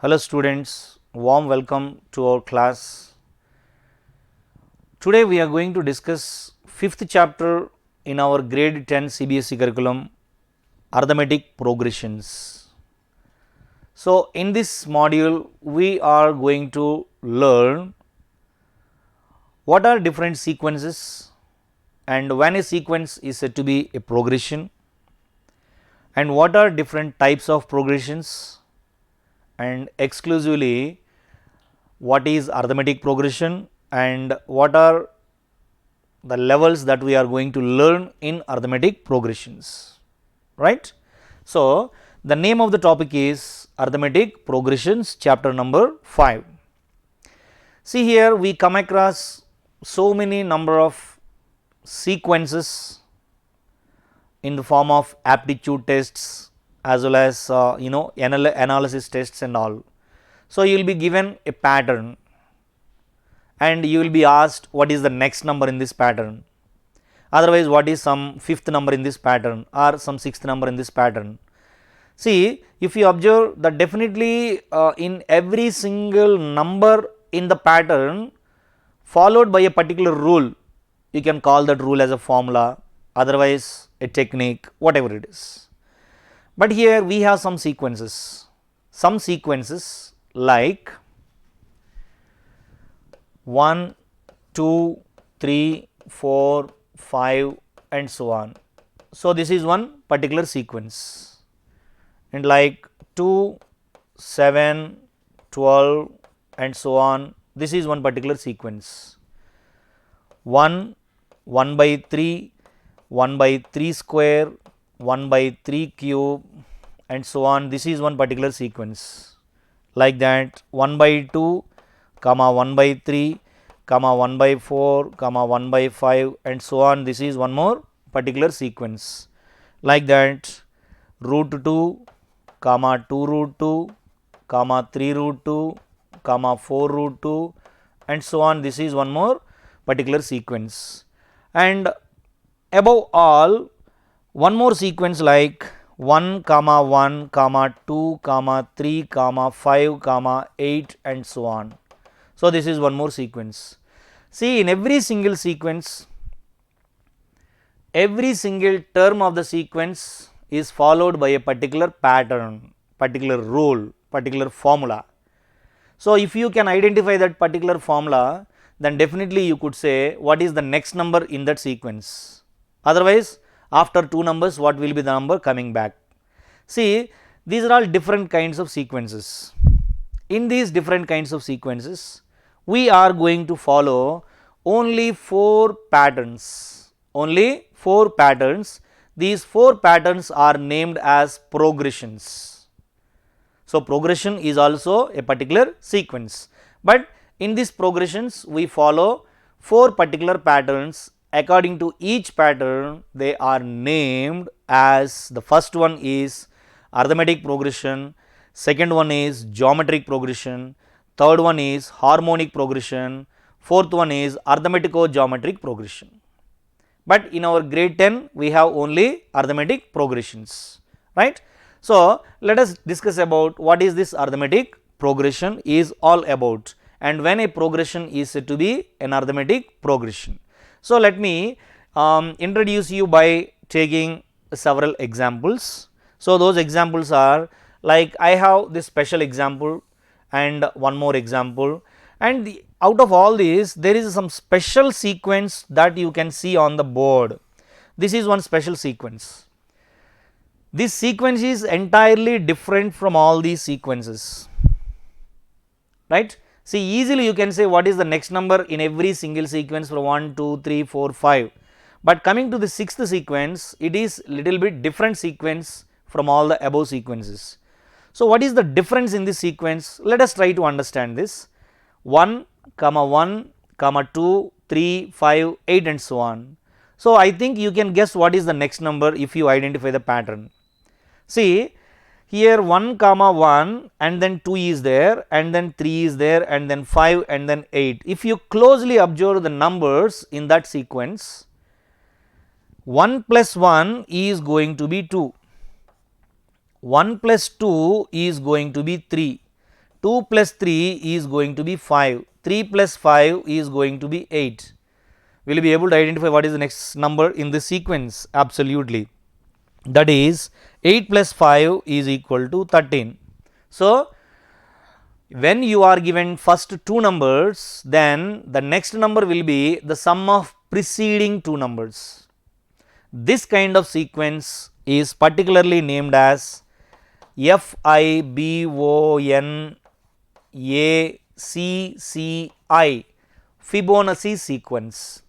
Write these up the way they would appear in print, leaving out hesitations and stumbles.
Hello students, warm welcome to our class. Today we are going to discuss 5th chapter in our grade 10 CBSE curriculum, arithmetic progressions. So in this module we are going to learn what are different sequences and when a sequence is said to be a progression, and what are different types of progressions, and exclusively what is arithmetic progression and what are the levels that we are going to learn in arithmetic progressions, right. So the name of the topic is arithmetic progressions, chapter number 5. See, here we come across so many number of sequences in the form of aptitude tests as well as analysis tests and all. So you will be given a pattern and you will be asked what is the next number in this pattern, otherwise what is some fifth number in this pattern or some sixth number in this pattern. See, if you observe that definitely in every single number in the pattern followed by a particular rule, you can call that rule as a formula, otherwise a technique, whatever it is. But here we have some sequences like 1, 2, 3, 4, 5 and so on. So this is one particular sequence, and like 2, 7, 12 and so on, this is one particular sequence. 1, 1 by 3, 1 by 3 square, 1 by 3 cube and so on, this is one particular sequence. Like that 1 by 2, 1 by 3, 1 by 4, 1 by 5 and so on, this is one more particular sequence. Like that root 2, 2 root 2, 3 root 2, 4 root 2 and so on, this is one more particular sequence. And above all, one more sequence like 1, 1, 2, 3, 5, 8 and so on. So this is one more sequence. See, in every single sequence, every single term of the sequence is followed by a particular pattern, particular rule, particular formula. So if you can identify that particular formula, then definitely you could say what is the next number in that sequence. Otherwise, after 2 numbers, what will be the number coming back. See, these are all different kinds of sequences. In these different kinds of sequences, we are going to follow only 4 patterns, only 4 patterns. These 4 patterns are named as progressions. So progression is also a particular sequence, but in these progressions we follow 4 particular patterns. According to each pattern, they are named as, the first one is arithmetic progression, second one is geometric progression, third one is harmonic progression, fourth one is arithmetico-geometric progression. But in our grade 10 we have only arithmetic progressions, right. So let us discuss about what is this arithmetic progression is all about, and when a progression is said to be an arithmetic progression. So let me introduce you by taking several examples. So those examples are like, I have this special example and one more example, and out of all these there is some special sequence that you can see on the board. This is one special sequence. This sequence is entirely different from all these sequences, right. See, easily you can say what is the next number in every single sequence from 1, 2, 3, 4, 5, but coming to the sixth sequence, it is little bit different sequence from all the above sequences. So what is the difference in this sequence? Let us try to understand this. 1, 1, 2, 3, 5, 8 and so on. So I think you can guess what is the next number if you identify the pattern. See, here 1, 1 and then 2 is there and then 3 is there and then 5 and then 8. If you closely observe the numbers in that sequence, 1 plus 1 is going to be 2, 1 plus 2 is going to be 3, 2 plus 3 is going to be 5, 3 plus 5 is going to be 8. Will you be able to identify what is the next number in this sequence? Absolutely. That is 8 plus 5 is equal to 13. So, when you are given first two numbers, then the next number will be the sum of preceding two numbers. This kind of sequence is particularly named as FIBONACCI, Fibonacci sequence.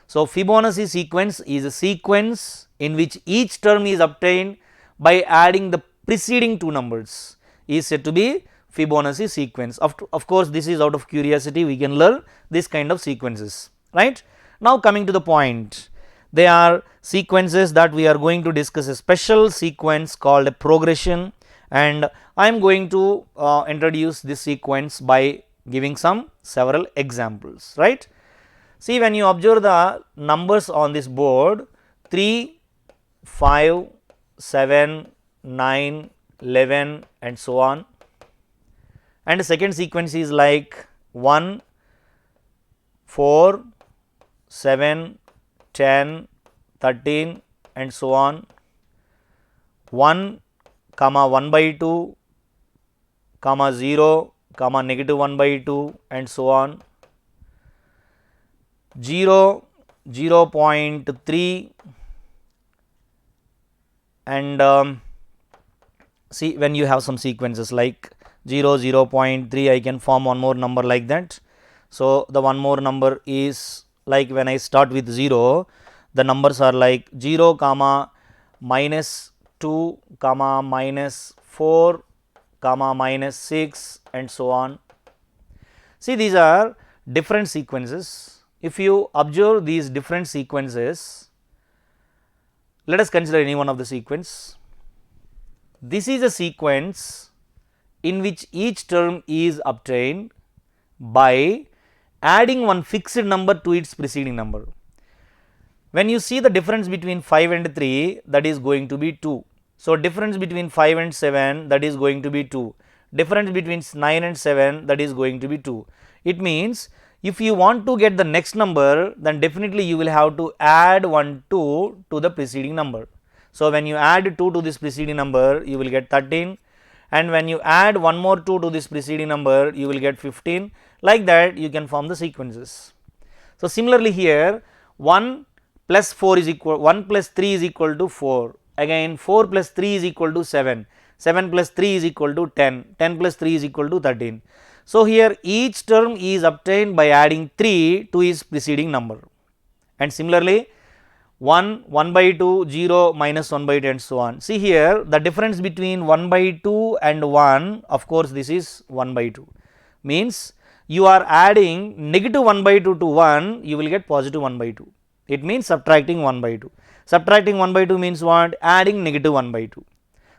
So, Fibonacci sequence is a sequence in which each term is obtained by adding the preceding two numbers, is said to be Fibonacci sequence. Of course, this is out of curiosity, we can learn this kind of sequences, right. Now, coming to the point, they are sequences that we are going to discuss a special sequence called a progression, and I am going to introduce this sequence by giving some several examples, right. See, when you observe the numbers on this board 3, 5, 7, 9, 11 and so on, and the second sequence is like 1, 4, 7, 10, 13 and so on, 1, comma 1 by 2, comma 0, comma negative 1 by 2 and so on, 0, 0.3 and see, when you have some sequences like 0, 0.3, I can form one more number like that. So, the one more number is like when I start with 0, the numbers are like 0, comma minus 2, comma minus 4, comma minus 6 and so on. See, these are different sequences. If you observe these different sequences, let us consider any one of the sequence. This is a sequence in which each term is obtained by adding one fixed number to its preceding number. When you see the difference between 5 and 3, that is going to be 2. So, difference between 5 and 7, that is going to be 2. Difference between 9 and 7, that is going to be 2. It means, if you want to get the next number, then definitely you will have to add one 2 to the preceding number. So, when you add 2 to this preceding number, you will get 13, and when you add one more 2 to this preceding number, you will get 15. Like that, you can form the sequences. So, similarly here 1 plus 4 is equal, 1 plus 3 is equal to 4, again 4 plus 3 is equal to 7, 7 plus 3 is equal to 10, 10 plus 3 is equal to 13. So, here each term is obtained by adding 3 to its preceding number, and similarly 1, 1 by 2, 0, minus 1 by 2 and so on. See here, the difference between 1 by 2 and 1, of course, this is 1 by 2, means you are adding negative 1 by 2 to 1, you will get positive 1 by 2. It means subtracting 1 by 2. Subtracting 1 by 2 means what? Adding negative 1 by 2.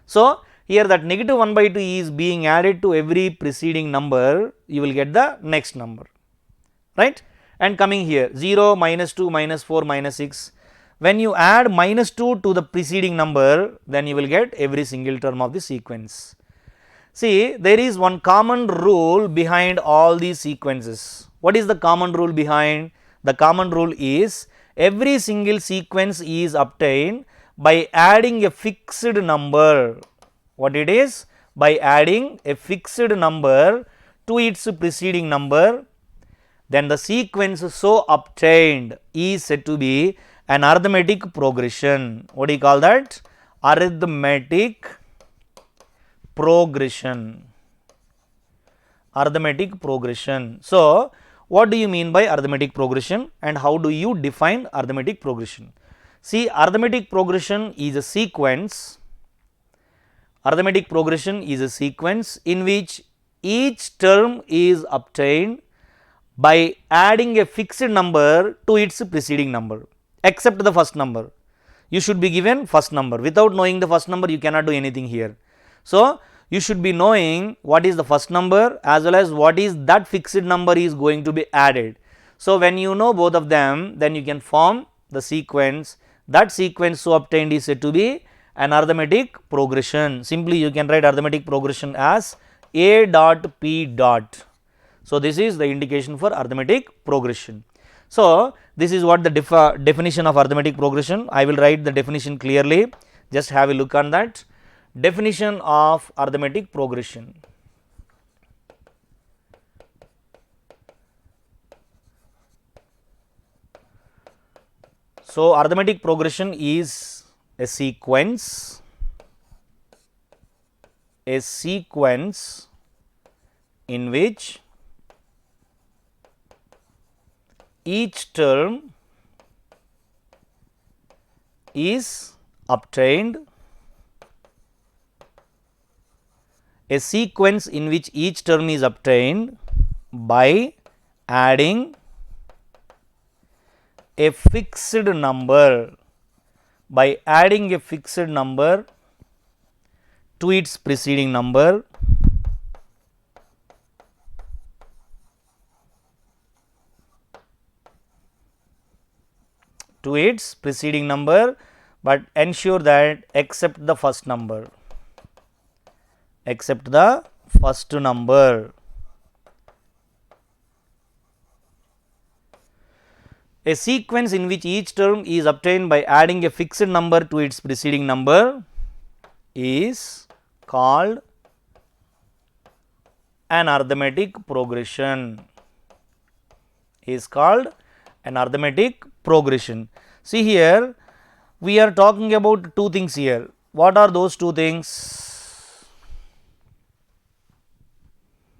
So, here that negative 1 by 2 is being added to every preceding number, you will get the next number, right. And coming here 0, minus 2, minus 4, minus 6, when you add minus 2 to the preceding number, then you will get every single term of the sequence. See, there is one common rule behind all these sequences. What is the common rule behind? The common rule is every single sequence is obtained by adding a fixed number. What it is? By adding a fixed number to its preceding number, then the sequence so obtained is said to be an arithmetic progression. What do you call that? Arithmetic progression. Arithmetic progression. So, what do you mean by arithmetic progression and how do you define arithmetic progression? See, arithmetic progression is a sequence. Arithmetic progression is a sequence in which each term is obtained by adding a fixed number to its preceding number, except the first number. You should be given first number. Without knowing the first number, you cannot do anything here. So, you should be knowing what is the first number as well as what is that fixed number is going to be added. So, when you know both of them, then you can form the sequence. That sequence so obtained is said to be an arithmetic progression. Simply you can write arithmetic progression as A dot P dot. So, this is the indication for arithmetic progression. So, this is what the definition of arithmetic progression. I will write the definition clearly, just have a look on that. Definition of arithmetic progression. So, arithmetic progression is a sequence in which each term is obtained, a sequence in which each term is obtained by adding a fixed number, to its preceding number, but ensure that except the first number. A sequence in which each term is obtained by adding a fixed number to its preceding number is called an arithmetic progression. See here, we are talking about two things here. What are those two things?